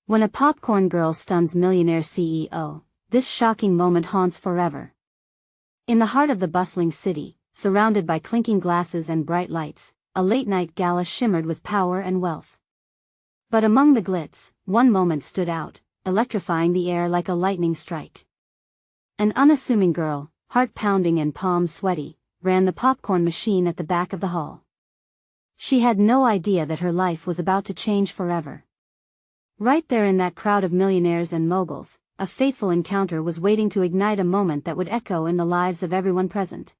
When a popcorn girl stuns Millionaire CEO, this shocking moment haunts forever. In the heart of the bustling city, surrounded by clinking glasses and bright lights, a late-night gala shimmered with power and wealth. But among the glitz, one moment stood out, electrifying the air like a lightning strike. An unassuming girl, heart pounding and palms sweaty, ran the popcorn machine at the back of the hall. She had no idea that her life was about to change forever. Right there in that crowd of millionaires and moguls, a fateful encounter was waiting to ignite a moment that would echo in the lives of everyone present.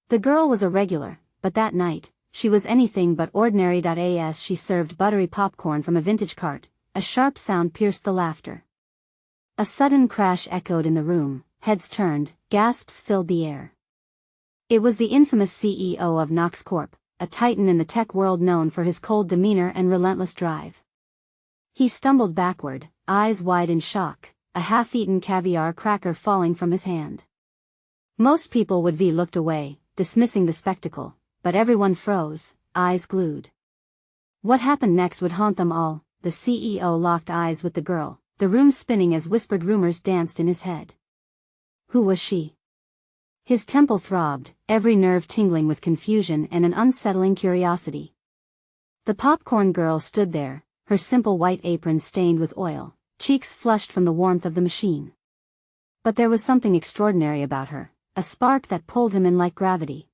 The girl was a regular, but that night, she was anything but ordinary. As she served buttery popcorn from a vintage cart, a sharp sound pierced the laughter. A sudden crash echoed in the room, heads turned, gasps filled the air. It was the infamous CEO of Knox Corp, a titan in the tech world known for his cold demeanor and relentless drive. He stumbled backward, eyes wide in shock, a half-eaten caviar cracker falling from his hand. Most people would have looked away, dismissing the spectacle, but everyone froze, eyes glued. What happened next would haunt them all. The CEO locked eyes with the girl, the room spinning as whispered rumors danced in his head. Who was she? His temple throbbed, every nerve tingling with confusion and an unsettling curiosity. The popcorn girl stood there, her simple white apron stained with oil, cheeks flushed from the warmth of the machine. But there was something extraordinary about her, a spark that pulled him in like gravity.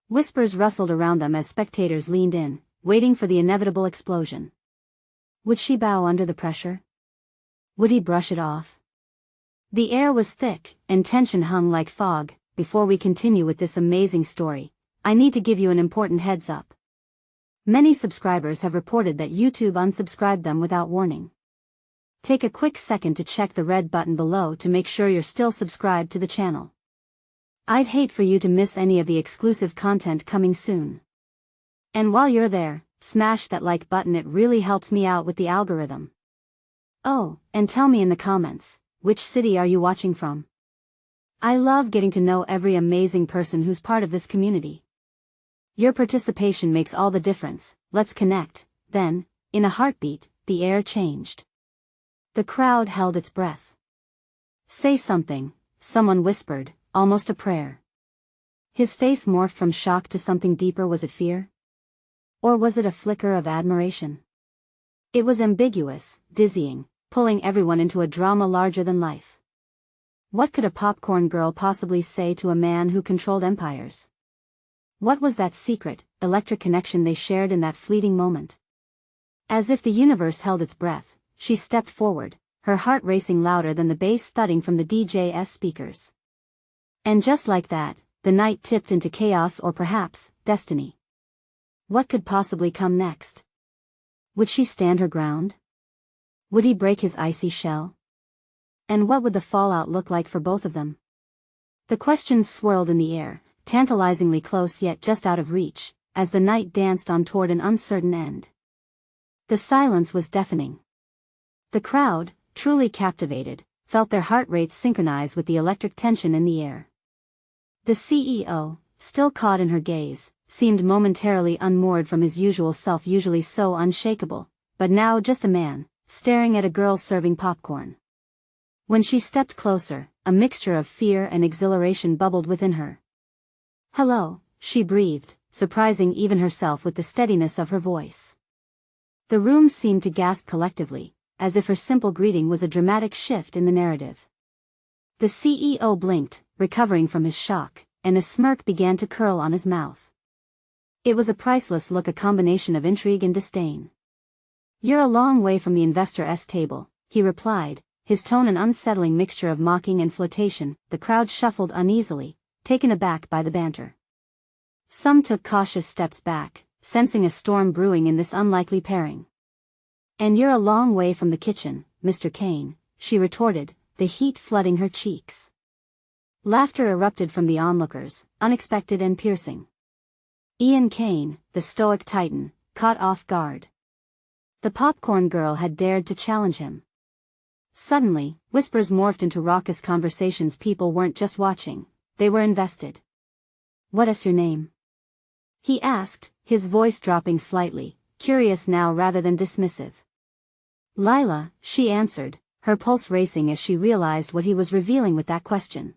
Whispers rustled around them as spectators leaned in, waiting for the inevitable explosion. Would she bow under the pressure? Would he brush it off? The air was thick, and tension hung like fog. Before we continue with this amazing story, I need to give you an important heads up. Many subscribers have reported that YouTube unsubscribed them without warning. Take a quick second to check the red button below to make sure you're still subscribed to the channel. I'd hate for you to miss any of the exclusive content coming soon. And while you're there, smash that like button, it really helps me out with the algorithm. Oh, and tell me in the comments, which city are you watching from? I love getting to know every amazing person who's part of this community. Your participation makes all the difference. Let's connect. Then, in a heartbeat, the air changed. The crowd held its breath. Say something, someone whispered, almost a prayer. His face morphed from shock to something deeper. Was it fear? Or was it a flicker of admiration? It was ambiguous, dizzying, pulling everyone into a drama larger than life. What could a popcorn girl possibly say to a man who controlled empires? What was that secret, electric connection they shared in that fleeting moment? As if the universe held its breath, she stepped forward, her heart racing louder than the bass thudding from the DJ's speakers. And just like that, the night tipped into chaos, or perhaps, destiny. What could possibly come next? Would she stand her ground? Would he break his icy shell? And what would the fallout look like for both of them? The questions swirled in the air, tantalizingly close yet just out of reach, as the night danced on toward an uncertain end. The silence was deafening. The crowd, truly captivated, felt their heart rates synchronize with the electric tension in the air. The CEO, still caught in her gaze, seemed momentarily unmoored from his usual self, usually so unshakable, but now just a man, staring at a girl serving popcorn. When she stepped closer, a mixture of fear and exhilaration bubbled within her. "Hello," she breathed, surprising even herself with the steadiness of her voice. The room seemed to gasp collectively, as if her simple greeting was a dramatic shift in the narrative. The CEO blinked, recovering from his shock, and a smirk began to curl on his mouth. It was a priceless look, a combination of intrigue and disdain. "You're a long way from the investor's table," he replied, his tone an unsettling mixture of mocking and flirtation. The crowd shuffled uneasily, taken aback by the banter. Some took cautious steps back, sensing a storm brewing in this unlikely pairing. "And you're a long way from the kitchen, Mr. Kane," she retorted, the heat flooding her cheeks. Laughter erupted from the onlookers, unexpected and piercing. Ian Kane, the stoic titan, caught off guard. The popcorn girl had dared to challenge him. Suddenly, whispers morphed into raucous conversations. People weren't just watching, they were invested. "What is your name?" he asked, his voice dropping slightly, curious now rather than dismissive. Lila, she answered, her pulse racing as she realized what he was revealing with that question.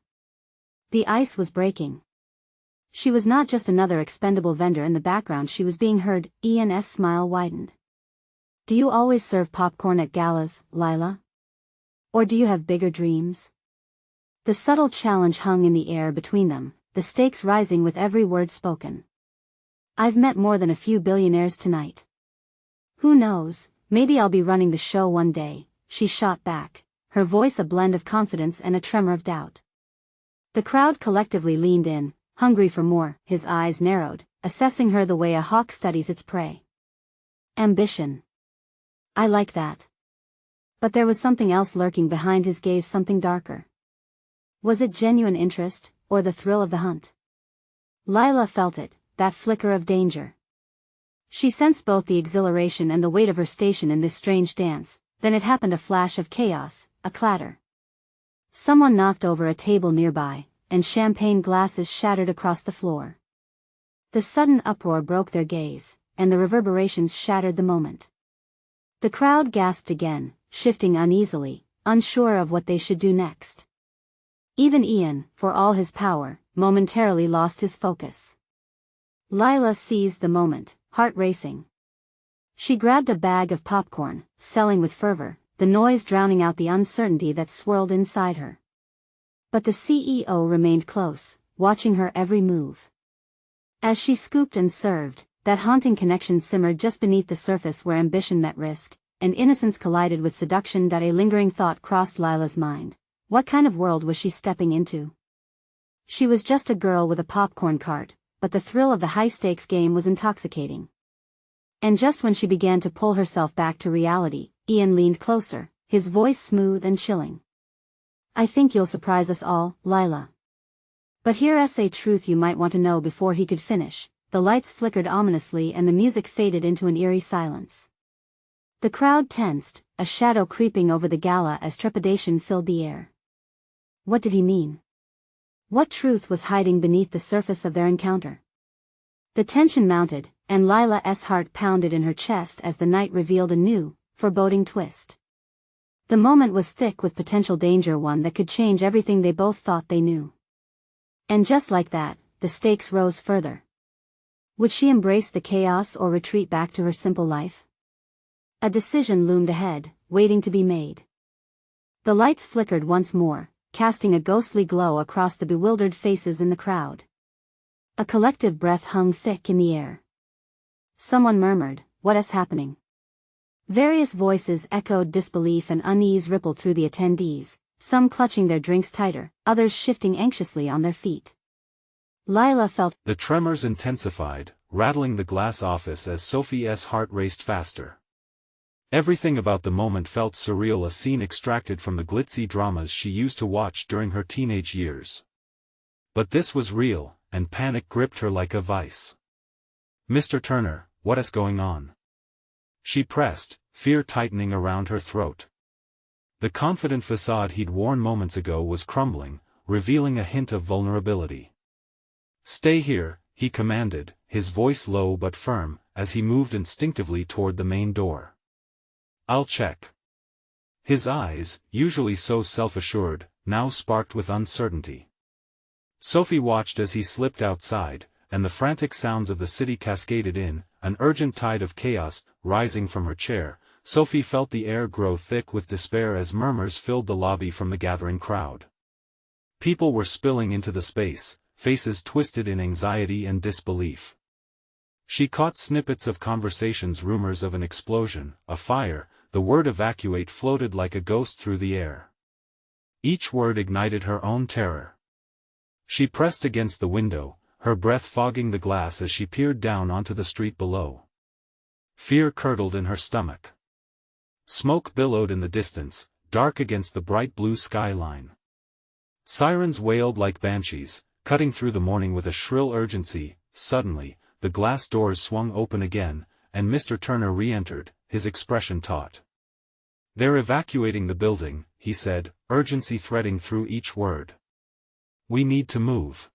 The ice was breaking. She was not just another expendable vendor in the background, she was being heard. Ian's smile widened. Do you always serve popcorn at galas, Lila? Or do you have bigger dreams? The subtle challenge hung in the air between them, the stakes rising with every word spoken. I've met more than a few billionaires tonight. Who knows, maybe I'll be running the show one day, she shot back, her voice a blend of confidence and a tremor of doubt. The crowd collectively leaned in, hungry for more. His eyes narrowed, assessing her the way a hawk studies its prey. Ambition. I like that. But there was something else lurking behind his gaze, something darker. Was it genuine interest, or the thrill of the hunt? Lila felt it, that flicker of danger. She sensed both the exhilaration and the weight of her station in this strange dance. Then it happened, a flash of chaos, a clatter. Someone knocked over a table nearby, and champagne glasses shattered across the floor. The sudden uproar broke their gaze, and the reverberations shattered the moment. The crowd gasped again, shifting uneasily, unsure of what they should do next. Even Ian, for all his power, momentarily lost his focus. Lila seized the moment, heart racing. She grabbed a bag of popcorn, selling with fervor, the noise drowning out the uncertainty that swirled inside her. But the CEO remained close, watching her every move. As she scooped and served, that haunting connection simmered just beneath the surface where ambition met risk, and innocence collided with seduction. A lingering thought crossed Lila's mind. What kind of world was she stepping into? She was just a girl with a popcorn cart, but the thrill of the high-stakes game was intoxicating. And just when she began to pull herself back to reality, Ian leaned closer, his voice smooth and chilling. I think you'll surprise us all, Lila. But here's a truth you might want to know. Before he could finish, the lights flickered ominously and the music faded into an eerie silence. The crowd tensed, a shadow creeping over the gala as trepidation filled the air. What did he mean? What truth was hiding beneath the surface of their encounter? The tension mounted, and Lila's heart pounded in her chest as the night revealed a new, foreboding twist. The moment was thick with potential danger, one that could change everything they both thought they knew. And just like that, the stakes rose further. Would she embrace the chaos or retreat back to her simple life? A decision loomed ahead, waiting to be made. The lights flickered once more, casting a ghostly glow across the bewildered faces in the crowd. A collective breath hung thick in the air. Someone murmured, "What is happening?" Various voices echoed disbelief, and unease rippled through the attendees, some clutching their drinks tighter, others shifting anxiously on their feet. Lila felt the tremors intensified, rattling the glass office as Sophie's heart raced faster. Everything about the moment felt surreal, a scene extracted from the glitzy dramas she used to watch during her teenage years. But this was real, and panic gripped her like a vice. "Mr. Turner, what is going on?" She pressed, fear tightening around her throat. The confident facade he'd worn moments ago was crumbling, revealing a hint of vulnerability. "Stay here," he commanded, his voice low but firm, as he moved instinctively toward the main door. "I'll check." His eyes, usually so self-assured, now sparked with uncertainty. Sophie watched as he slipped outside, and the frantic sounds of the city cascaded in, an urgent tide of chaos. Rising from her chair, Sophie felt the air grow thick with despair as murmurs filled the lobby from the gathering crowd. People were spilling into the space, faces twisted in anxiety and disbelief. She caught snippets of conversations, rumors of an explosion, a fire. The word evacuate floated like a ghost through the air. Each word ignited her own terror. She pressed against the window, her breath fogging the glass as she peered down onto the street below. Fear curdled in her stomach. Smoke billowed in the distance, dark against the bright blue skyline. Sirens wailed like banshees, cutting through the morning with a shrill urgency. Suddenly, the glass doors swung open again, and Mr. Turner re-entered, his expression taut. "They're evacuating the building," he said, urgency threading through each word. "We need to move.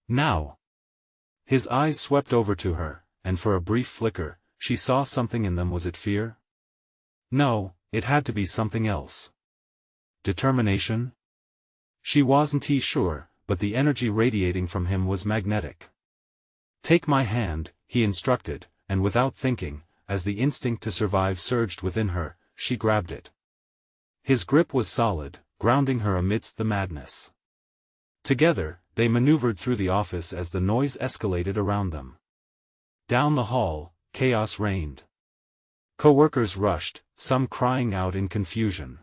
Now." His eyes swept over to her, and for a brief flicker, she saw something in them. Was it fear? No, it had to be something else. Determination? She wasn't sure, but the energy radiating from him was magnetic. "Take my hand," he instructed, and without thinking, as the instinct to survive surged within her, she grabbed it. His grip was solid, grounding her amidst the madness. Together, they maneuvered through the office as the noise escalated around them. Down the hall, chaos reigned. Co-workers rushed, some crying out in confusion.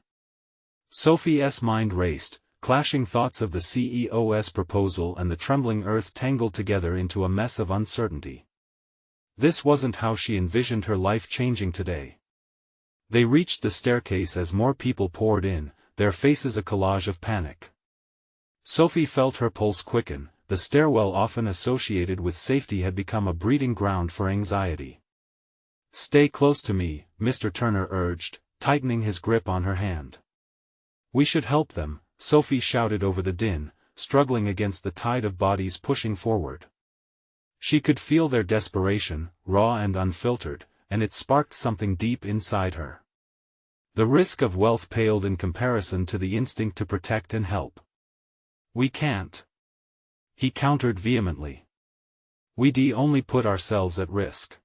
Sophie's mind raced, clashing thoughts of the CEO's proposal and the trembling earth tangled together into a mess of uncertainty. This wasn't how she envisioned her life changing today. They reached the staircase as more people poured in, their faces a collage of panic. Sophie felt her pulse quicken. The stairwell often associated with safety had become a breeding ground for anxiety. "Stay close to me," Mr. Turner urged, tightening his grip on her hand. "We should help them," Sophie shouted over the din, struggling against the tide of bodies pushing forward. She could feel their desperation, raw and unfiltered, and it sparked something deep inside her. The risk of wealth paled in comparison to the instinct to protect and help. "We can't," he countered vehemently. "We only put ourselves at risk."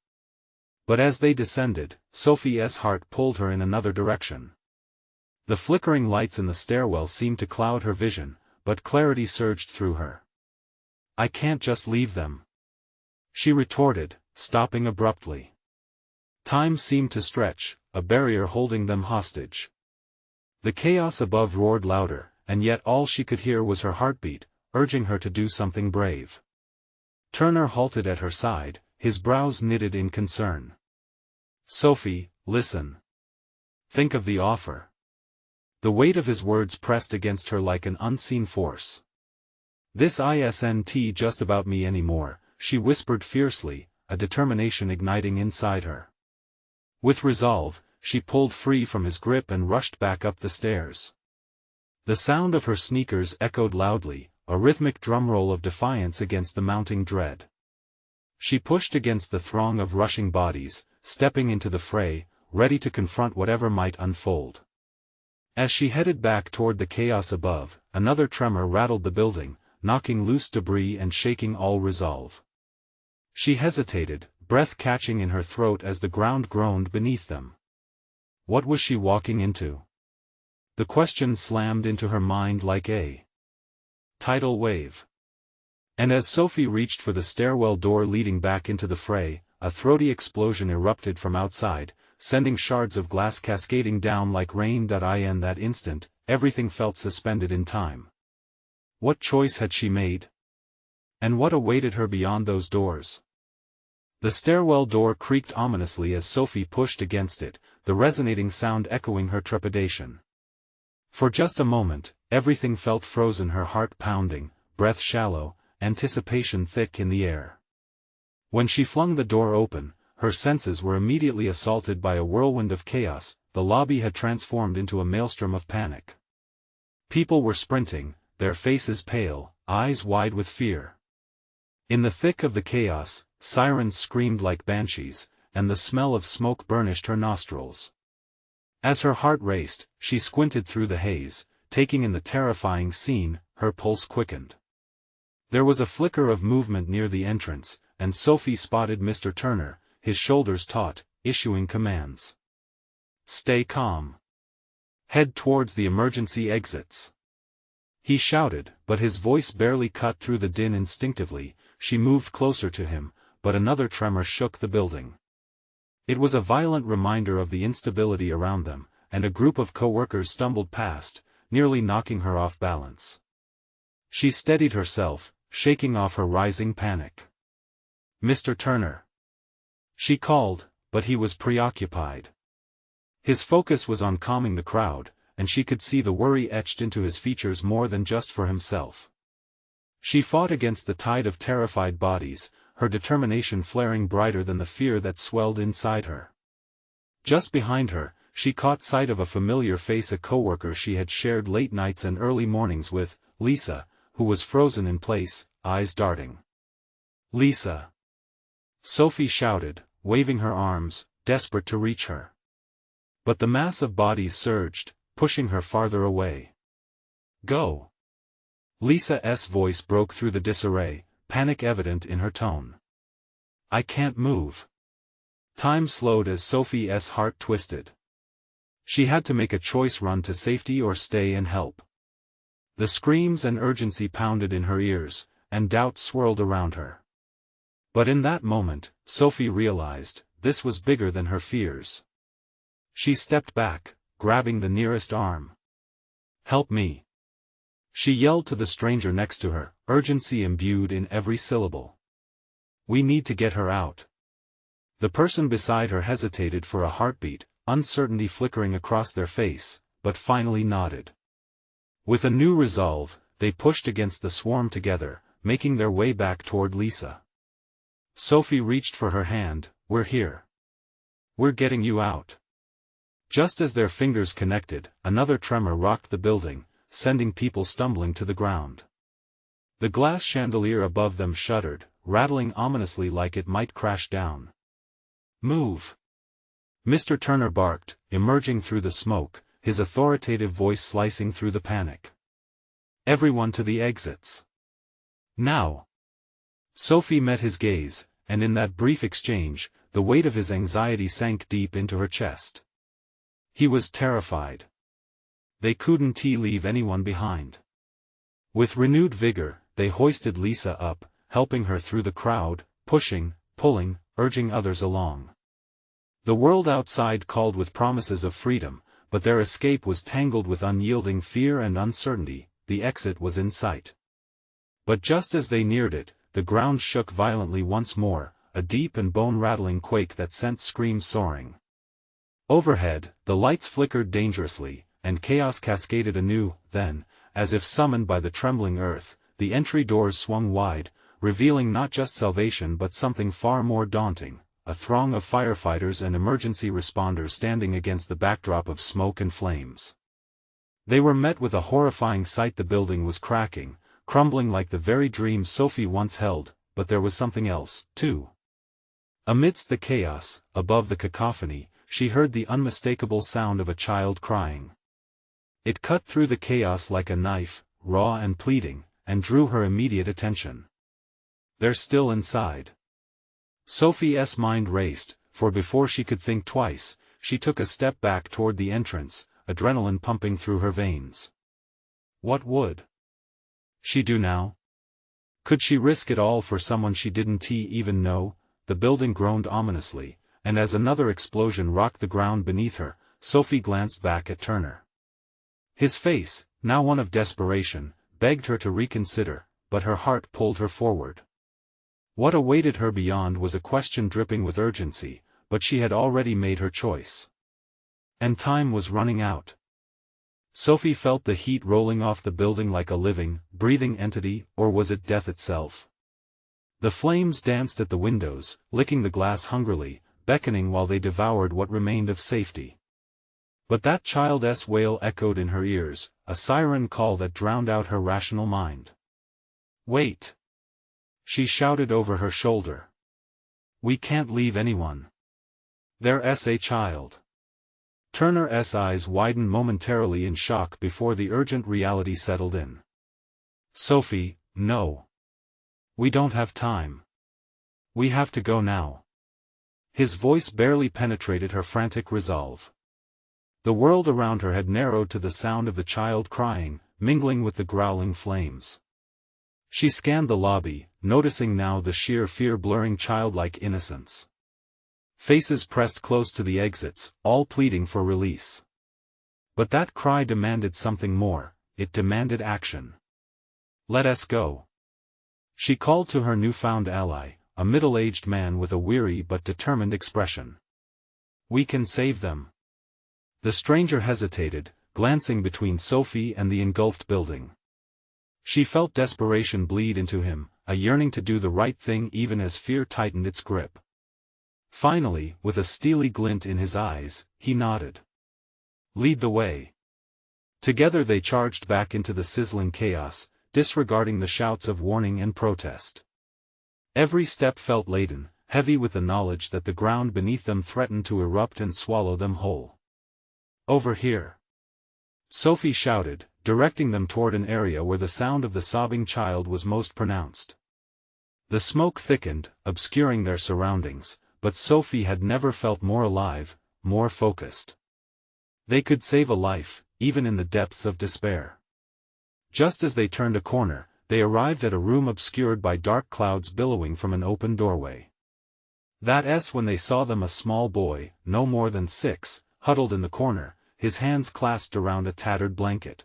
But as they descended, Sophie's heart pulled her in another direction. The flickering lights in the stairwell seemed to cloud her vision, but clarity surged through her. "I can't just leave them," she retorted, stopping abruptly. Time seemed to stretch, a barrier holding them hostage. The chaos above roared louder, and yet all she could hear was her heartbeat, urging her to do something brave. Turner halted at her side, his brows knitted in concern. "Sophie, listen. Think of the offer." The weight of his words pressed against her like an unseen force. "This isn't just about me anymore," she whispered fiercely, a determination igniting inside her. With resolve, she pulled free from his grip and rushed back up the stairs. The sound of her sneakers echoed loudly, a rhythmic drumroll of defiance against the mounting dread. She pushed against the throng of rushing bodies, stepping into the fray, ready to confront whatever might unfold. As she headed back toward the chaos above, another tremor rattled the building, knocking loose debris and shaking all resolve. She hesitated, breath catching in her throat as the ground groaned beneath them. What was she walking into? The question slammed into her mind like a tidal wave. And as Sophie reached for the stairwell door leading back into the fray, a throaty explosion erupted from outside, sending shards of glass cascading down like rain. In that instant, everything felt suspended in time. What choice had she made? And what awaited her beyond those doors? The stairwell door creaked ominously as Sophie pushed against it, the resonating sound echoing her trepidation. For just a moment, everything felt frozen, her heart pounding, breath shallow, anticipation thick in the air. When she flung the door open, her senses were immediately assaulted by a whirlwind of chaos. The lobby had transformed into a maelstrom of panic. People were sprinting, their faces pale, eyes wide with fear. In the thick of the chaos, sirens screamed like banshees, and the smell of smoke burnished her nostrils. As her heart raced, she squinted through the haze, taking in the terrifying scene. Her pulse quickened. There was a flicker of movement near the entrance, and Sophie spotted Mr. Turner, his shoulders taut, issuing commands. "Stay calm. Head towards the emergency exits," he shouted, but his voice barely cut through the din. Instinctively, she moved closer to him, but another tremor shook the building. It was a violent reminder of the instability around them, and a group of co-workers stumbled past, nearly knocking her off balance. She steadied herself, shaking off her rising panic. "Mr. Turner," she called, but he was preoccupied. His focus was on calming the crowd, and she could see the worry etched into his features more than just for himself. She fought against the tide of terrified bodies, her determination flaring brighter than the fear that swelled inside her. Just behind her, she caught sight of a familiar face, a coworker she had shared late nights and early mornings with, Lisa, who was frozen in place, eyes darting. "Lisa!" Sophie shouted, waving her arms, desperate to reach her. But the mass of bodies surged, pushing her farther away. Go! Lisa's voice broke through the disarray, panic evident in her tone. I can't move. Time slowed as Sophie's heart twisted. She had to make a choice: run to safety or stay and help. The screams and urgency pounded in her ears, and doubt swirled around her. But in that moment, Sophie realized, this was bigger than her fears. She stepped back, grabbing the nearest arm. Help me! She yelled to the stranger next to her, urgency imbued in every syllable. We need to get her out. The person beside her hesitated for a heartbeat, uncertainty flickering across their face, but finally nodded. With a new resolve, they pushed against the swarm together, making their way back toward Lisa. Sophie reached for her hand. We're here. We're getting you out. Just as their fingers connected, another tremor rocked the building, sending people stumbling to the ground. The glass chandelier above them shuddered, rattling ominously like it might crash down. Move! Mr. Turner barked, emerging through the smoke, his authoritative voice slicing through the panic. Everyone to the exits. Now! Sophie met his gaze, and in that brief exchange, the weight of his anxiety sank deep into her chest. He was terrified. They couldn't leave anyone behind. With renewed vigor, they hoisted Lisa up, helping her through the crowd, pushing, pulling, urging others along. The world outside called with promises of freedom, but their escape was tangled with unyielding fear and uncertainty. The exit was in sight. But just as they neared it, the ground shook violently once more, a deep and bone-rattling quake that sent screams soaring. Overhead, the lights flickered dangerously, and chaos cascaded anew. Then, as if summoned by the trembling earth, the entry doors swung wide, revealing not just salvation but something far more daunting, a throng of firefighters and emergency responders standing against the backdrop of smoke and flames. They were met with a horrifying sight. The building was cracking, crumbling like the very dreams Sophie once held, but there was something else, too. Amidst the chaos, above the cacophony, she heard the unmistakable sound of a child crying. It cut through the chaos like a knife, raw and pleading, and drew her immediate attention. They're still inside. Sophie's mind raced, for before she could think twice, she took a step back toward the entrance, adrenaline pumping through her veins. What would she do now? Could she risk it all for someone she didn't even know? The building groaned ominously, and as another explosion rocked the ground beneath her, Sophie glanced back at Turner. His face, now one of desperation, begged her to reconsider, but her heart pulled her forward. What awaited her beyond was a question dripping with urgency, but she had already made her choice. And time was running out. Sophie felt the heat rolling off the building like a living, breathing entity, or was it death itself? The flames danced at the windows, licking the glass hungrily, beckoning while they devoured what remained of safety. But that child's wail echoed in her ears, a siren call that drowned out her rational mind. Wait! She shouted over her shoulder. We can't leave anyone. There's a child. Turner's eyes widened momentarily in shock before the urgent reality settled in. Sophie, no. We don't have time. We have to go now. His voice barely penetrated her frantic resolve. The world around her had narrowed to the sound of the child crying, mingling with the growling flames. She scanned the lobby, noticing now the sheer fear blurring childlike innocence. Faces pressed close to the exits, all pleading for release. But that cry demanded something more, it demanded action. Let us go. She called to her newfound ally, a middle-aged man with a weary but determined expression. We can save them. The stranger hesitated, glancing between Sophie and the engulfed building. She felt desperation bleed into him, a yearning to do the right thing even as fear tightened its grip. Finally, with a steely glint in his eyes, he nodded. Lead the way. Together they charged back into the sizzling chaos, disregarding the shouts of warning and protest. Every step felt laden, heavy with the knowledge that the ground beneath them threatened to erupt and swallow them whole. Over here. Sophie shouted, directing them toward an area where the sound of the sobbing child was most pronounced. The smoke thickened, obscuring their surroundings, but Sophie had never felt more alive, more focused. They could save a life, even in the depths of despair. Just as they turned a corner, they arrived at a room obscured by dark clouds billowing from an open doorway. That's when they saw them, a small boy, no more than 6, huddled in the corner, his hands clasped around a tattered blanket.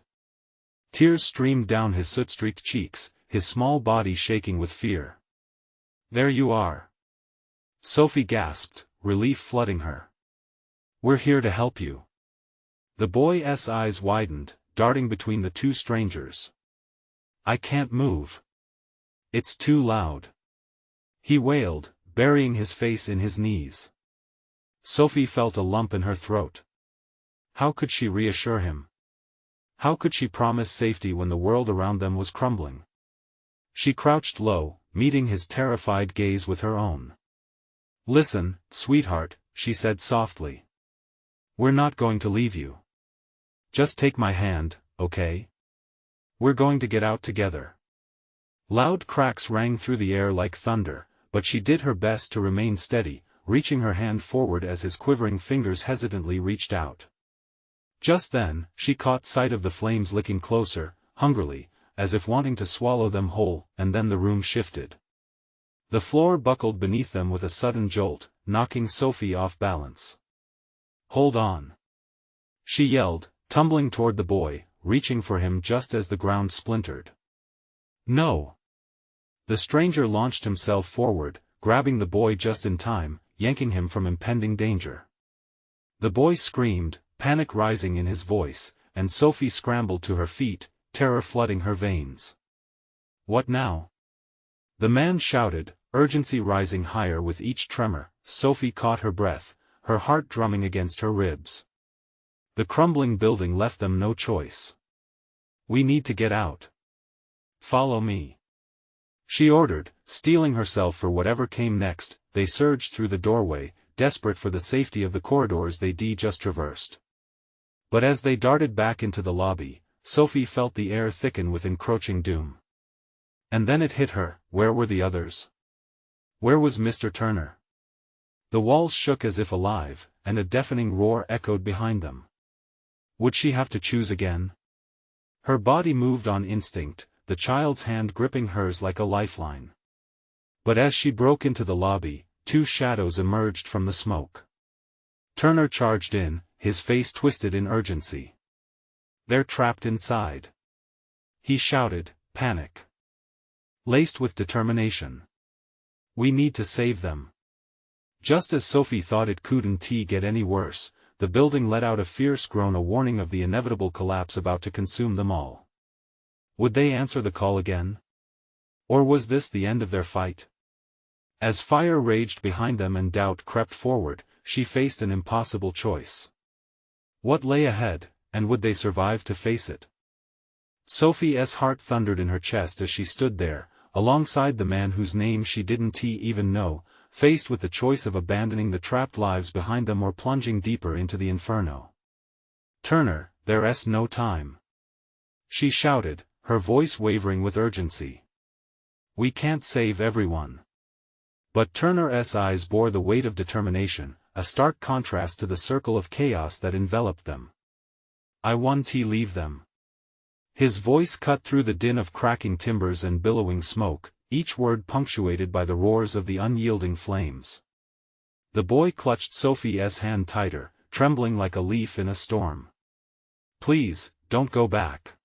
Tears streamed down his soot-streaked cheeks, his small body shaking with fear. "There you are," Sophie gasped, relief flooding her. "We're here to help you." The boy's eyes widened, darting between the two strangers. "I can't move. It's too loud," he wailed, burying his face in his knees. Sophie felt a lump in her throat. How could she reassure him? How could she promise safety when the world around them was crumbling? She crouched low, meeting his terrified gaze with her own. "Listen, sweetheart," she said softly. "We're not going to leave you. Just take my hand, okay? We're going to get out together." Loud cracks rang through the air like thunder, but she did her best to remain steady, reaching her hand forward as his quivering fingers hesitantly reached out. Just then, she caught sight of the flames licking closer, hungrily, as if wanting to swallow them whole, and then the room shifted. The floor buckled beneath them with a sudden jolt, knocking Sophie off balance. "Hold on!" she yelled, tumbling toward the boy, reaching for him just as the ground splintered. "No!" The stranger launched himself forward, grabbing the boy just in time, yanking him from impending danger. The boy screamed, panic rising in his voice, and Sophie scrambled to her feet, terror flooding her veins. "What now?" the man shouted, urgency rising higher with each tremor. Sophie caught her breath, her heart drumming against her ribs. The crumbling building left them no choice. "We need to get out. Follow me," she ordered, steeling herself for whatever came next. They surged through the doorway, desperate for the safety of the corridors they just traversed. But as they darted back into the lobby, Sophie felt the air thicken with encroaching doom. And then it hit her, where were the others? Where was Mr. Turner? The walls shook as if alive, and a deafening roar echoed behind them. Would she have to choose again? Her body moved on instinct, the child's hand gripping hers like a lifeline. But as she broke into the lobby, 2 shadows emerged from the smoke. Turner charged in, his face twisted in urgency. "They're trapped inside," he shouted, panic laced with determination. "We need to save them." Just as Sophie thought it couldn't get any worse, the building let out a fierce groan, a warning of the inevitable collapse about to consume them all. Would they answer the call again? Or was this the end of their fight? As fire raged behind them and doubt crept forward, she faced an impossible choice. What lay ahead, and would they survive to face it? Sophie's heart thundered in her chest as she stood there, alongside the man whose name she didn't even know, faced with the choice of abandoning the trapped lives behind them or plunging deeper into the inferno. "Turner, there's no time," she shouted, her voice wavering with urgency. "We can't save everyone." But Turner's eyes bore the weight of determination, a stark contrast to the circle of chaos that enveloped them. "I want to leave them." His voice cut through the din of cracking timbers and billowing smoke, each word punctuated by the roars of the unyielding flames. The boy clutched Sophie's hand tighter, trembling like a leaf in a storm. "Please, don't go back,"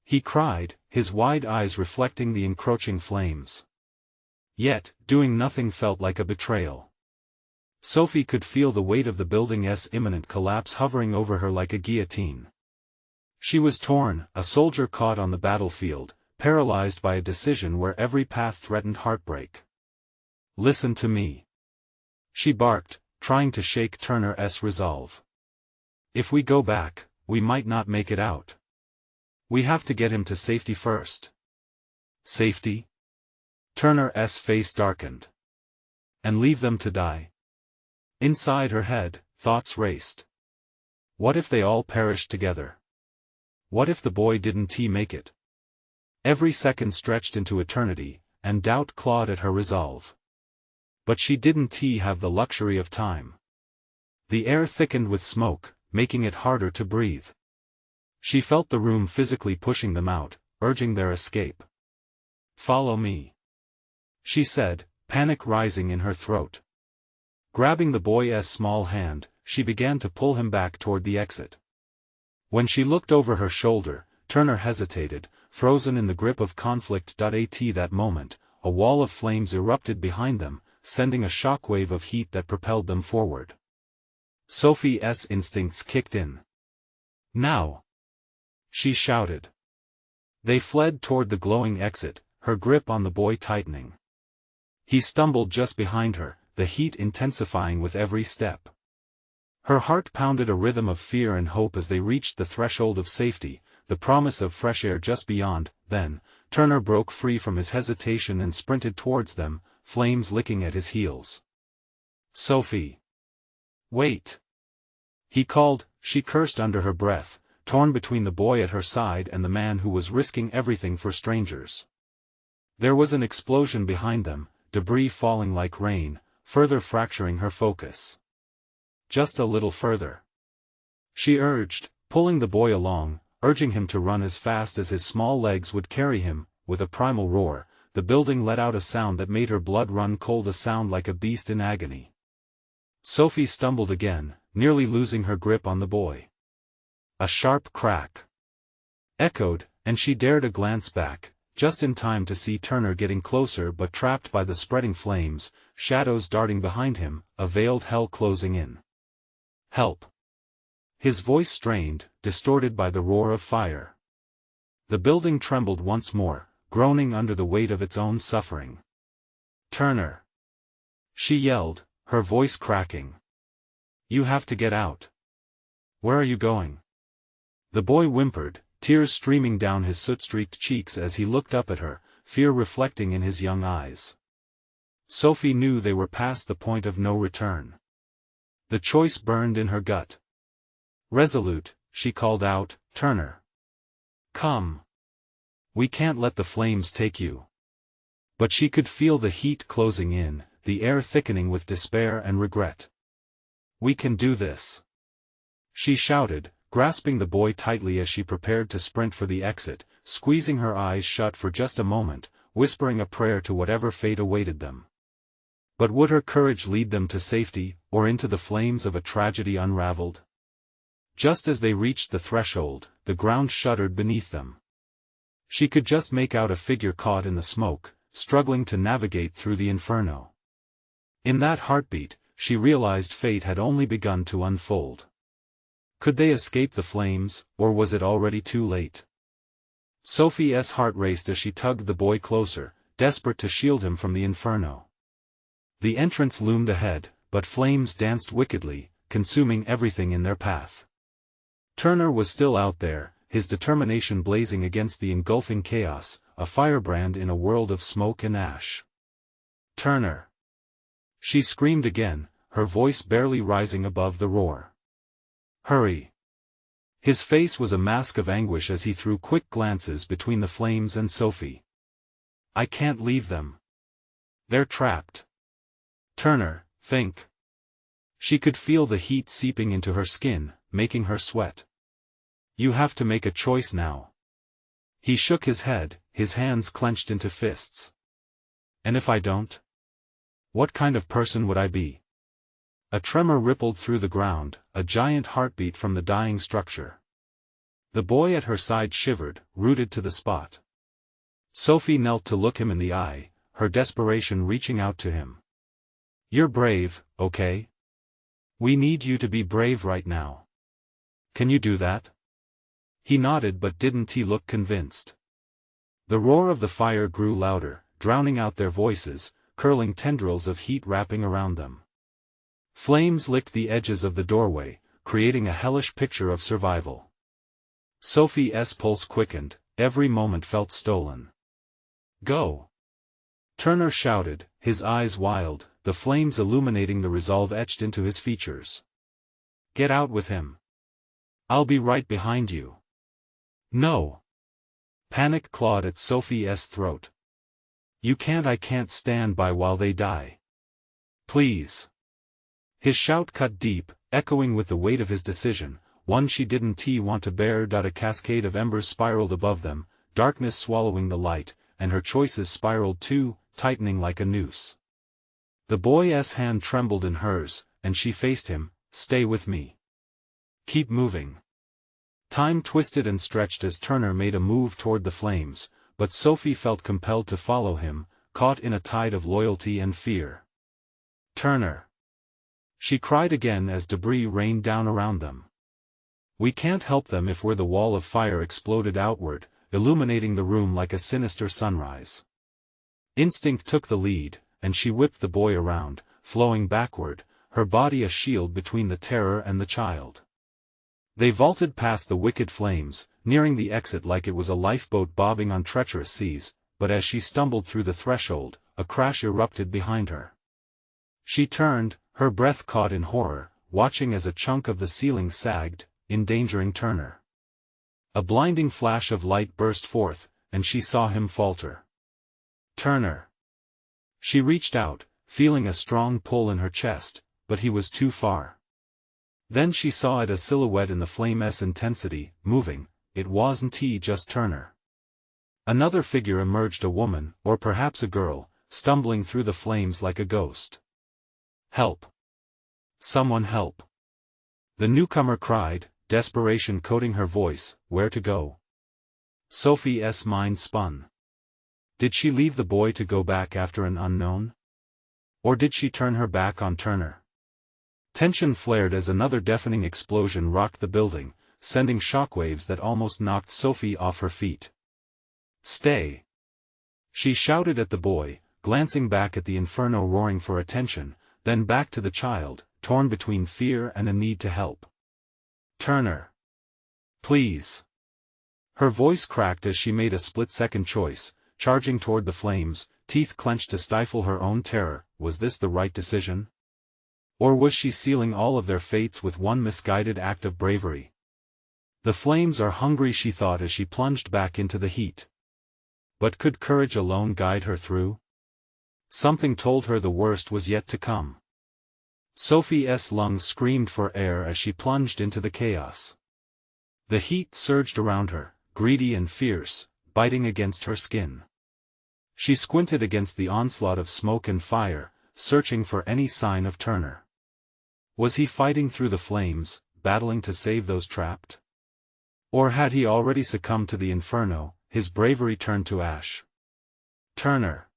he cried, his wide eyes reflecting the encroaching flames. Yet, doing nothing felt like a betrayal. Sophie could feel the weight of the building's imminent collapse hovering over her like a guillotine. She was torn, a soldier caught on the battlefield, paralyzed by a decision where every path threatened heartbreak. "Listen to me," she barked, trying to shake Turner's resolve. "If we go back, we might not make it out. We have to get him to safety first." "Safety?" Turner's face darkened. "And leave them to die?" Inside her head, thoughts raced. What if they all perished together? What if the boy didn't make it? Every second stretched into eternity, and doubt clawed at her resolve. But she didn't have the luxury of time. The air thickened with smoke, making it harder to breathe. She felt the room physically pushing them out, urging their escape. "Follow me," she said, panic rising in her throat. Grabbing the boy's small hand, she began to pull him back toward the exit. When she looked over her shoulder, Turner hesitated, frozen in the grip of conflict. At that moment, a wall of flames erupted behind them, sending a shockwave of heat that propelled them forward. Sophie's instincts kicked in. "Now!" she shouted. They fled toward the glowing exit, her grip on the boy tightening. He stumbled just behind her, the heat intensifying with every step. Her heart pounded a rhythm of fear and hope as they reached the threshold of safety, the promise of fresh air just beyond. Then, Turner broke free from his hesitation and sprinted towards them, flames licking at his heels. "Sophie! Wait!" he called. She cursed under her breath, torn between the boy at her side and the man who was risking everything for strangers. There was an explosion behind them, debris falling like rain, further fracturing her focus. "Just a little further," she urged, pulling the boy along, urging him to run as fast as his small legs would carry him. With a primal roar, the building let out a sound that made her blood run cold, a sound like a beast in agony. Sophie stumbled again, nearly losing her grip on the boy. A sharp crack echoed, and she dared a glance back, just in time to see Turner getting closer but trapped by the spreading flames, shadows darting behind him, a veiled hell closing in. "Help!" His voice strained, distorted by the roar of fire. The building trembled once more, groaning under the weight of its own suffering. "Turner!" she yelled, her voice cracking. "You have to get out." "Where are you going?" The boy whimpered, tears streaming down his soot-streaked cheeks as he looked up at her, fear reflecting in his young eyes. Sophie knew they were past the point of no return. The choice burned in her gut. Resolute, she called out, "Turner! Come! We can't let the flames take you." But she could feel the heat closing in, the air thickening with despair and regret. "We can do this!" she shouted, grasping the boy tightly as she prepared to sprint for the exit, squeezing her eyes shut for just a moment, whispering a prayer to whatever fate awaited them. But would her courage lead them to safety, or into the flames of a tragedy unraveled? Just as they reached the threshold, the ground shuddered beneath them. She could just make out a figure caught in the smoke, struggling to navigate through the inferno. In that heartbeat, she realized fate had only begun to unfold. Could they escape the flames, or was it already too late? Sophie's heart raced as she tugged the boy closer, desperate to shield him from the inferno. The entrance loomed ahead, but flames danced wickedly, consuming everything in their path. Turner was still out there, his determination blazing against the engulfing chaos, a firebrand in a world of smoke and ash. "Turner!" she screamed again, her voice barely rising above the roar. "Hurry!" His face was a mask of anguish as he threw quick glances between the flames and Sophie. "I can't leave them. They're trapped." "Turner, think." She could feel the heat seeping into her skin, making her sweat. "You have to make a choice now." He shook his head, his hands clenched into fists. "And if I don't? What kind of person would I be?" A tremor rippled through the ground, a giant heartbeat from the dying structure. The boy at her side shivered, rooted to the spot. Sophie knelt to look him in the eye, her desperation reaching out to him. "You're brave, okay? We need you to be brave right now. Can you do that?" He nodded, but didn't he look convinced? The roar of the fire grew louder, drowning out their voices, curling tendrils of heat wrapping around them. Flames licked the edges of the doorway, creating a hellish picture of survival. Sophie's pulse quickened, every moment felt stolen. "Go!" Turner shouted, his eyes wild, the flames illuminating the resolve etched into his features. "Get out with him. I'll be right behind you. No. Panic clawed at Sophie's throat. You can't. I can't stand by while they die. Please. His shout cut deep, echoing with the weight of his decision, one she didn't want to bear. A cascade of embers spiraled above them, darkness swallowing the light, and her choices spiraled too, tightening like a noose. The boy's hand trembled in hers, and she faced him. Stay with me. Keep moving. Time twisted and stretched as Turner made a move toward the flames, but Sophie felt compelled to follow him, caught in a tide of loyalty and fear. Turner! She cried again as debris rained down around them. We can't help them if we're. The wall of fire exploded outward, illuminating the room like a sinister sunrise. Instinct took the lead, and she whipped the boy around, flowing backward, her body a shield between the terror and the child. They vaulted past the wicked flames, nearing the exit like it was a lifeboat bobbing on treacherous seas, but as she stumbled through the threshold, a crash erupted behind her. She turned, her breath caught in horror, watching as a chunk of the ceiling sagged, endangering Turner. A blinding flash of light burst forth, and she saw him falter. Turner! She reached out, feeling a strong pull in her chest, but he was too far. Then she saw it, a silhouette in the flame's intensity, moving. It wasn't just Turner. Another figure emerged, a woman, or perhaps a girl, stumbling through the flames like a ghost. Help! Someone help! The newcomer cried, desperation coating her voice. Where to go? Sophie's mind spun. Did she leave the boy to go back after an unknown? Or did she turn her back on Turner? Tension flared as another deafening explosion rocked the building, sending shockwaves that almost knocked Sophie off her feet. Stay! She shouted at the boy, glancing back at the inferno roaring for attention, then back to the child, torn between fear and a need to help. Turner! Please! Her voice cracked as she made a split-second choice, charging toward the flames, teeth clenched to stifle her own terror. Was this the right decision? Or was she sealing all of their fates with one misguided act of bravery? The flames are hungry, she thought as she plunged back into the heat. But could courage alone guide her through? Something told her the worst was yet to come. Sophie's lungs screamed for air as she plunged into the chaos. The heat surged around her, greedy and fierce, biting against her skin. She squinted against the onslaught of smoke and fire, searching for any sign of Turner. Was he fighting through the flames, battling to save those trapped? Or had he already succumbed to the inferno, his bravery turned to ash? Turner!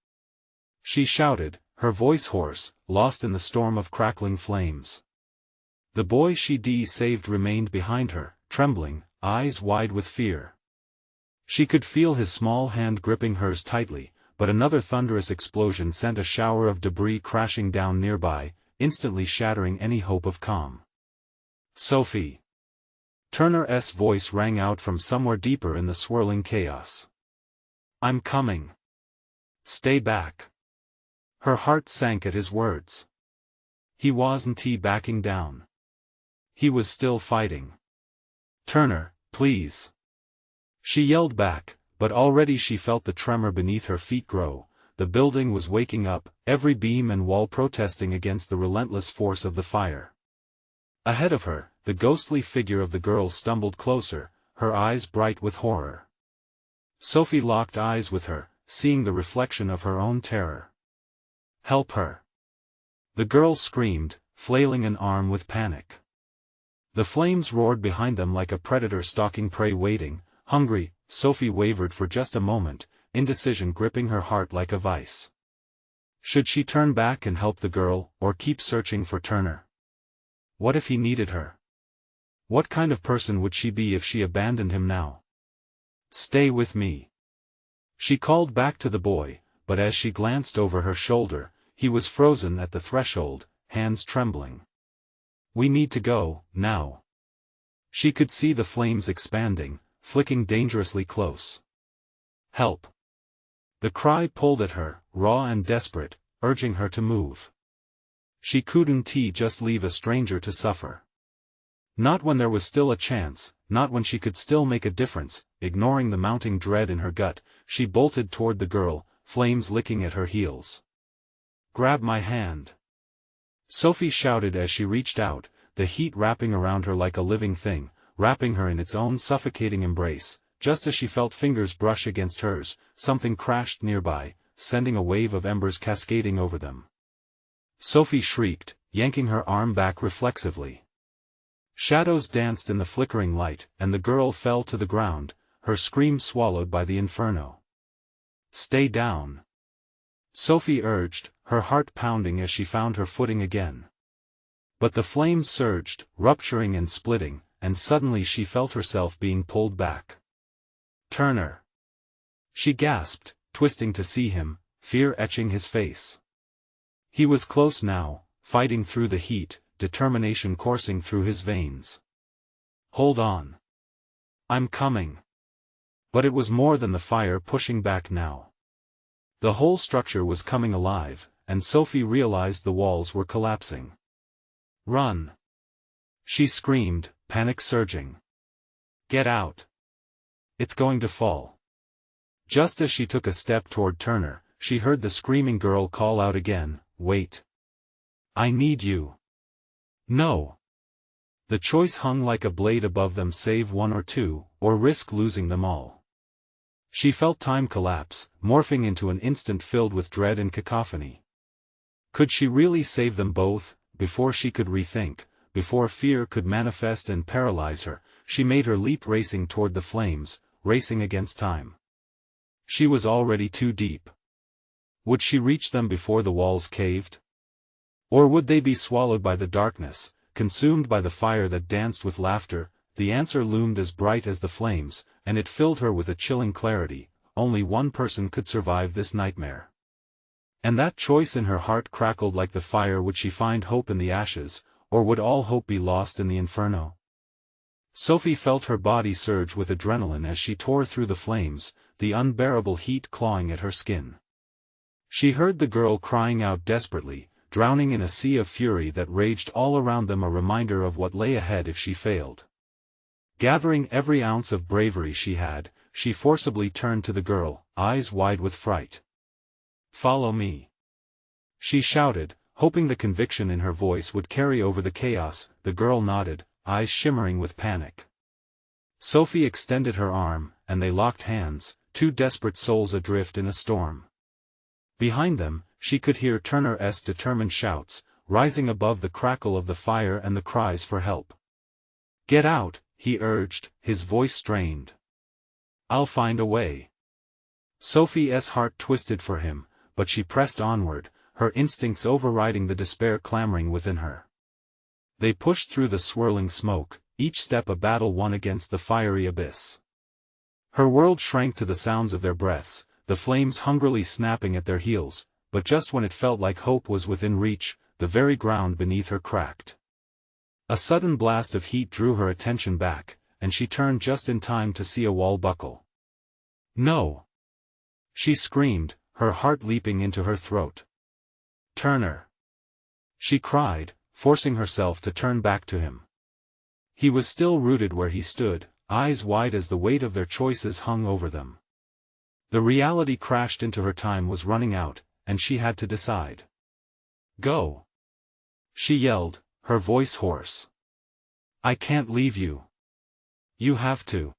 She shouted, her voice hoarse, lost in the storm of crackling flames. The boy she saved remained behind her, trembling, eyes wide with fear. She could feel his small hand gripping hers tightly, but another thunderous explosion sent a shower of debris crashing down nearby, instantly shattering any hope of calm. Sophie! Turner's voice rang out from somewhere deeper in the swirling chaos. I'm coming. Stay back. Her heart sank at his words. He wasn't backing down. He was still fighting. Turner, please. She yelled back, but already she felt the tremor beneath her feet grow. The building was waking up, every beam and wall protesting against the relentless force of the fire. Ahead of her, the ghostly figure of the girl stumbled closer, her eyes bright with horror. Sophie locked eyes with her, seeing the reflection of her own terror. Help her! The girl screamed, flailing an arm with panic. The flames roared behind them like a predator stalking prey waiting, hungry. Sophie wavered for just a moment, indecision gripping her heart like a vice. Should she turn back and help the girl, or keep searching for Turner? What if he needed her? What kind of person would she be if she abandoned him now? Stay with me. She called back to the boy, but as she glanced over her shoulder, he was frozen at the threshold, hands trembling. We need to go, now. She could see the flames expanding, flicking dangerously close. Help! The cry pulled at her, raw and desperate, urging her to move. She couldn't just leave a stranger to suffer. Not when there was still a chance, not when she could still make a difference. Ignoring the mounting dread in her gut, she bolted toward the girl, flames licking at her heels. "Grab my hand!" Sophie shouted as she reached out, the heat wrapping around her like a living thing, wrapping her in its own suffocating embrace. Just as she felt fingers brush against hers, something crashed nearby, sending a wave of embers cascading over them. Sophie shrieked, yanking her arm back reflexively. Shadows danced in the flickering light, and the girl fell to the ground, her scream swallowed by the inferno. "Stay down," Sophie urged, her heart pounding as she found her footing again. But the flames surged, rupturing and splitting, and suddenly she felt herself being pulled back. "Turner!" she gasped, twisting to see him, fear etching his face. He was close now, fighting through the heat, determination coursing through his veins. "Hold on. I'm coming." But it was more than the fire pushing back now. The whole structure was coming alive, and Sophie realized the walls were collapsing. "Run!" she screamed, panic surging. "Get out! It's going to fall." Just as she took a step toward Turner, she heard the screaming girl call out again, "Wait! I need you!" No! The choice hung like a blade above them: save one or two, or risk losing them all. She felt time collapse, morphing into an instant filled with dread and cacophony. Could she really save them both? Before she could rethink, before fear could manifest and paralyze her, she made her leap, racing toward the flames, racing against time. She was already too deep. Would she reach them before the walls caved? Or would they be swallowed by the darkness, consumed by the fire that danced with laughter? The answer loomed as bright as the flames, and it filled her with a chilling clarity: only one person could survive this nightmare. And that choice in her heart crackled like the fire. Would she find hope in the ashes, or would all hope be lost in the inferno? Sophie felt her body surge with adrenaline as she tore through the flames, the unbearable heat clawing at her skin. She heard the girl crying out desperately, drowning in a sea of fury that raged all around them, a reminder of what lay ahead if she failed. Gathering every ounce of bravery she had, she forcibly turned to the girl, eyes wide with fright. "Follow me," she shouted, hoping the conviction in her voice would carry over the chaos. The girl nodded, eyes shimmering with panic. Sophie extended her arm, and they locked hands, two desperate souls adrift in a storm. Behind them, she could hear Turner's determined shouts, rising above the crackle of the fire and the cries for help. "Get out," he urged, his voice strained. "I'll find a way." Sophie's heart twisted for him, but she pressed onward, her instincts overriding the despair clamoring within her. They pushed through the swirling smoke, each step a battle won against the fiery abyss. Her world shrank to the sounds of their breaths, the flames hungrily snapping at their heels, but just when it felt like hope was within reach, the very ground beneath her cracked. A sudden blast of heat drew her attention back, and she turned just in time to see a wall buckle. "No!" she screamed, her heart leaping into her throat. "Turner!" she cried, forcing herself to turn back to him. He was still rooted where he stood, eyes wide as the weight of their choices hung over them. The reality crashed into her: time was running out, and she had to decide. "Go!" she yelled, her voice hoarse. "I can't leave you. You have to,"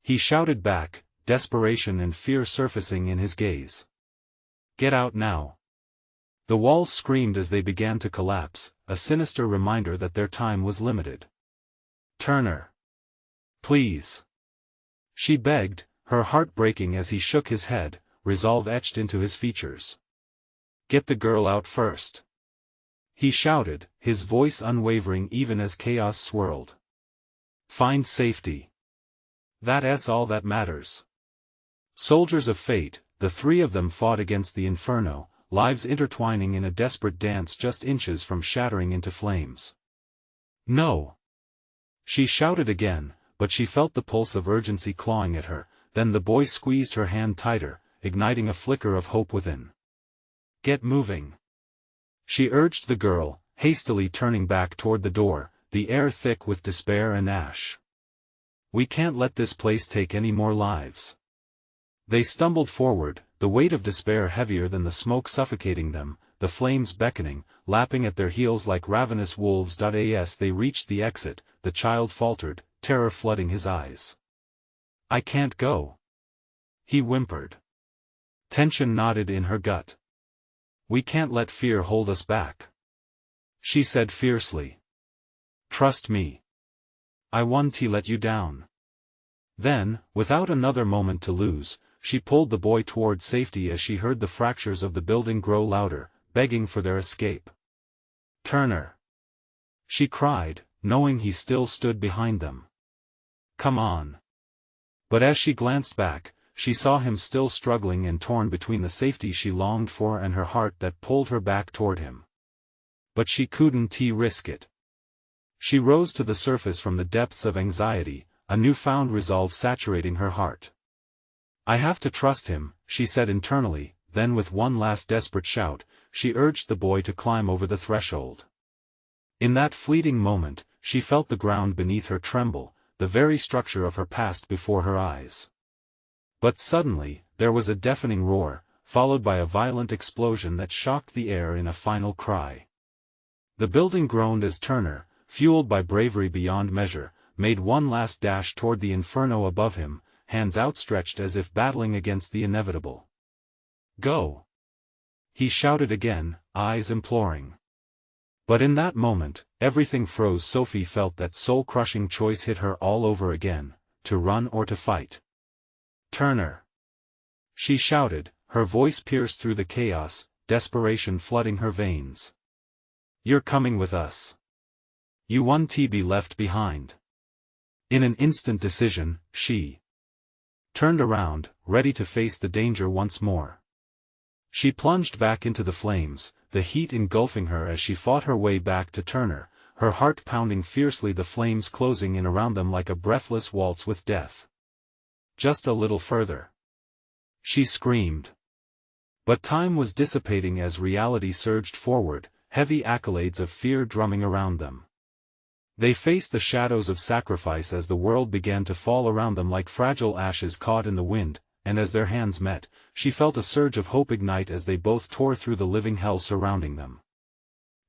he shouted back, desperation and fear surfacing in his gaze. "Get out now." The walls screamed as they began to collapse, a sinister reminder that their time was limited. "Turner! Please!" she begged, her heart breaking as he shook his head, resolve etched into his features. "Get the girl out first," he shouted, his voice unwavering even as chaos swirled. "Find safety. That's all that matters." Soldiers of fate, the three of them fought against the inferno, lives intertwining in a desperate dance just inches from shattering into flames. "No!" she shouted again, but she felt the pulse of urgency clawing at her. Then the boy squeezed her hand tighter, igniting a flicker of hope within. "Get moving," she urged the girl, hastily turning back toward the door, the air thick with despair and ash. "We can't let this place take any more lives." They stumbled forward, the weight of despair heavier than the smoke suffocating them, the flames beckoning, lapping at their heels like ravenous wolves. As they reached the exit, the child faltered, terror flooding his eyes. "I can't go," he whimpered. Tension knotted in her gut. "We can't let fear hold us back," she said fiercely. "Trust me. I won't let you down." Then, without another moment to lose, she pulled the boy toward safety as she heard the fractures of the building grow louder, begging for their escape. "Turner!" she cried, knowing he still stood behind them. "Come on." But as she glanced back, she saw him still struggling and torn between the safety she longed for and her heart that pulled her back toward him. But she couldn't risk it. She rose to the surface from the depths of anxiety, a newfound resolve saturating her heart. "I have to trust him," she said internally, then with one last desperate shout, she urged the boy to climb over the threshold. In that fleeting moment, she felt the ground beneath her tremble, the very structure of her past before her eyes. But suddenly, there was a deafening roar, followed by a violent explosion that shocked the air in a final cry. The building groaned as Turner, fueled by bravery beyond measure, made one last dash toward the inferno above him, hands outstretched as if battling against the inevitable. "Go!" he shouted again, eyes imploring. But in that moment, everything froze. Sophie felt that soul-crushing choice hit her all over again, to run or to fight. "Turner!" she shouted, her voice pierced through the chaos, desperation flooding her veins. "You're coming with us. You won't be left behind." In an instant decision, she turned around, ready to face the danger once more. She plunged back into the flames, the heat engulfing her as she fought her way back to Turner, her heart pounding fiercely, the flames closing in around them like a breathless waltz with death. "Just a little further," she screamed. But time was dissipating as reality surged forward, heavy accolades of fear drumming around them. They faced the shadows of sacrifice as the world began to fall around them like fragile ashes caught in the wind, and as their hands met, she felt a surge of hope ignite as they both tore through the living hell surrounding them.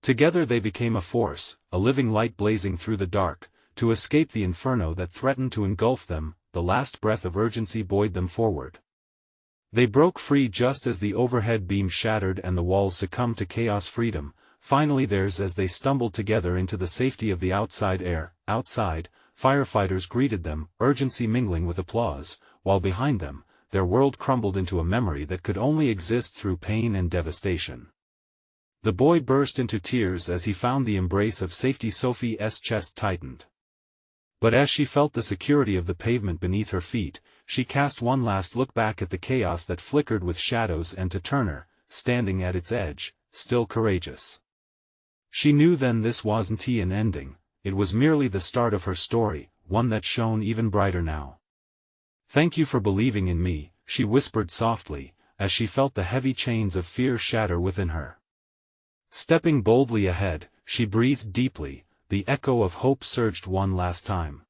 Together they became a force, a living light blazing through the dark, to escape the inferno that threatened to engulf them. The last breath of urgency buoyed them forward. They broke free just as the overhead beam shattered and the walls succumbed to chaos. Freedom, finally theirs, as they stumbled together into the safety of the outside air. Outside, firefighters greeted them, urgency mingling with applause, while behind them, their world crumbled into a memory that could only exist through pain and devastation. The boy burst into tears as he found the embrace of safety. Sophie's chest tightened. But as she felt the security of the pavement beneath her feet, she cast one last look back at the chaos that flickered with shadows and to Turner, standing at its edge, still courageous. She knew then this wasn't an ending, it was merely the start of her story, one that shone even brighter now. "Thank you for believing in me," she whispered softly, as she felt the heavy chains of fear shatter within her. Stepping boldly ahead, she breathed deeply, the echo of hope surged one last time.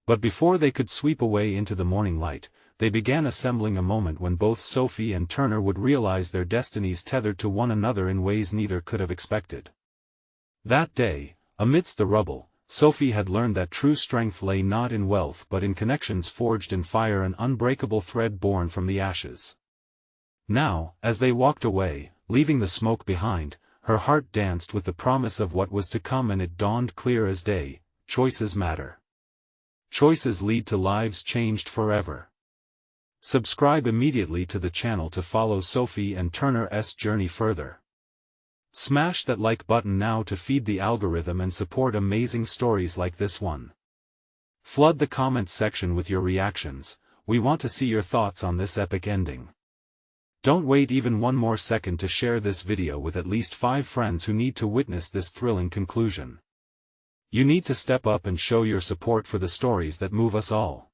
But before they could sweep away into the morning light, they began assembling, a moment when both Sophie and Turner would realize their destinies tethered to one another in ways neither could have expected. That day, amidst the rubble, Sophie had learned that true strength lay not in wealth but in connections forged in fire, an unbreakable thread born from the ashes. Now, as they walked away, leaving the smoke behind, her heart danced with the promise of what was to come, and it dawned clear as day: choices matter. Choices lead to lives changed forever. Subscribe immediately to the channel to follow Sophie and Turner's journey further. Smash that like button now to feed the algorithm and support amazing stories like this one. Flood the comments section with your reactions. We want to see your thoughts on this epic ending. Don't wait even one more second to share this video with at least 5 friends who need to witness this thrilling conclusion. You need to step up and show your support for the stories that move us all.